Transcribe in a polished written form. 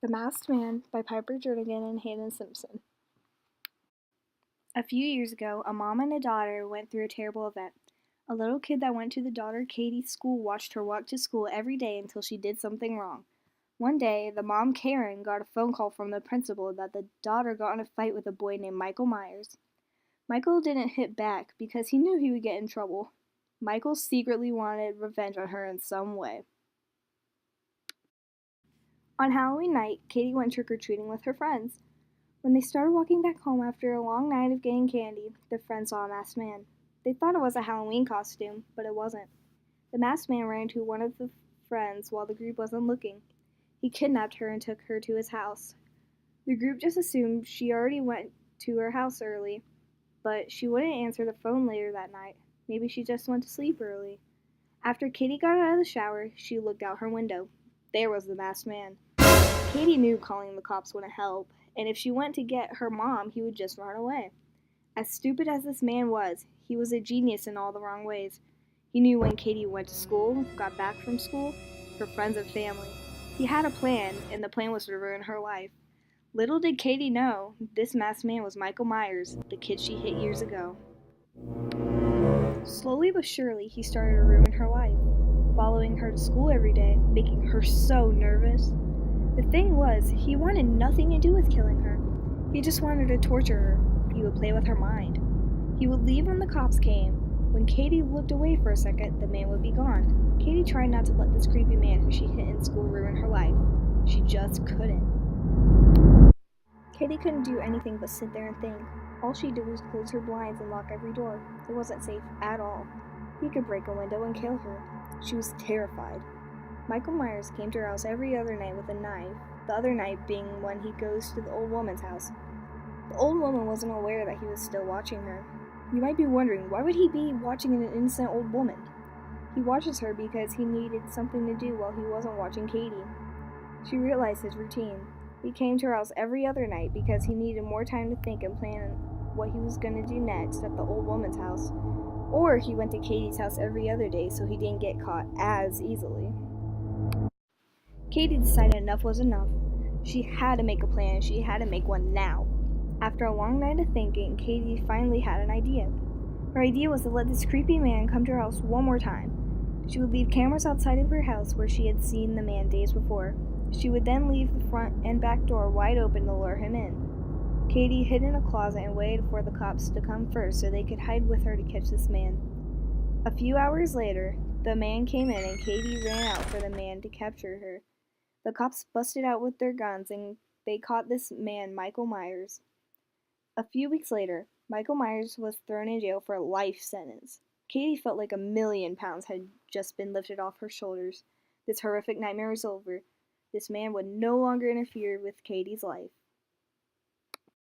The Masked Man by Piper Jernigan and Haydon Simpson. A few years ago, a mom and a daughter went through a terrible event. A little kid that went to the daughter Katie's school watched her walk to school every day until she did something wrong. One day, the mom Karen got a phone call from the principal that the daughter got in a fight with a boy named Michael Myers. Michael didn't hit back because he knew he would get in trouble. Michael secretly wanted revenge on her in some way. On Halloween night, Katie went trick-or-treating with her friends. When they started walking back home after a long night of getting candy, the friends saw a masked man. They thought it was a Halloween costume, but it wasn't. The masked man ran to one of the friends while the group wasn't looking. He kidnapped her and took her to his house. The group just assumed she already went to her house early, but she wouldn't answer the phone later that night. Maybe she just went to sleep early. After Katie got out of the shower, she looked out her window. There was the masked man. Katie knew calling the cops wouldn't help, and if she went to get her mom, he would just run away. As stupid as this man was, he was a genius in all the wrong ways. He knew when Katie went to school, got back from school, her friends and family. He had a plan, and the plan was to ruin her life. Little did Katie know, this masked man was Michael Myers, the kid she hit years ago. Slowly but surely, he started to ruin her life, following her to school every day, making her so nervous. The thing was, he wanted nothing to do with killing her. He just wanted to torture her. He would play with her mind. He would leave when the cops came. When Katie looked away for a second, the man would be gone. Katie tried not to let this creepy man who she hit in school ruin her life. She just couldn't. Katie couldn't do anything but sit there and think. All she did was close her blinds and lock every door. It wasn't safe at all. He could break a window and kill her. She was terrified. Michael Myers came to her house every other night with a knife, the other night being when he goes to the old woman's house. The old woman wasn't aware that he was still watching her. You might be wondering, why would he be watching an innocent old woman? He watches her because he needed something to do while he wasn't watching Katie. She realized his routine. He came to her house every other night because he needed more time to think and plan what he was going to do next at the old woman's house. Or he went to Katie's house every other day so he didn't get caught as easily. Katie decided enough was enough. She had to make a plan, and she had to make one now. After a long night of thinking, Katie finally had an idea. Her idea was to let this creepy man come to her house one more time. She would leave cameras outside of her house where she had seen the man days before. She would then leave the front and back door wide open to lure him in. Katie hid in a closet and waited for the cops to come first so they could hide with her to catch this man. A few hours later, the man came in and Katie ran out for the man to capture her. The cops busted out with their guns and they caught this man, Michael Myers. A few weeks later, Michael Myers was thrown in jail for a life sentence. Katie felt like 1,000,000 pounds had just been lifted off her shoulders. This horrific nightmare was over. This man would no longer interfere with Katie's life.